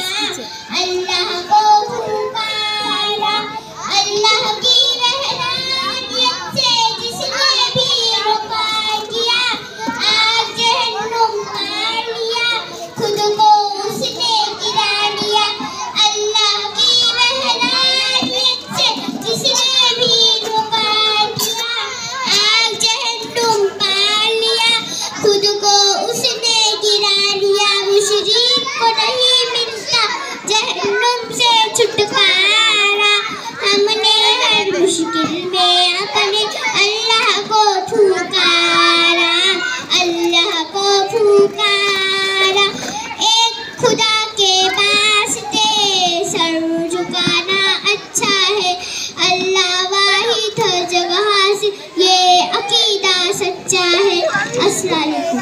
अल्लाह को पुकारा, अल्लाह की रहमत से जिसने भी रुका किया, आज जहन्नुम पार लिया, खुद को उसने गिरा दिया। अल्लाह की रहमत से जिसने भी रुका किया, आज जहन्नुम पार लिया, खुद को उसने गिरा दिया। मुशरिक को नहीं मिलता जहन्नुम से छुटकारा, हमने हर मुश्किल में अपने अल्लाह को पुकारा, अल्लाह को पुकारा। एक खुदा के वास्ते सर झुकाना अच्छा है, अल्लाह वाहिद हर जगह से ये अकीदा सच्चा है। अस्सलाम वालेकुम।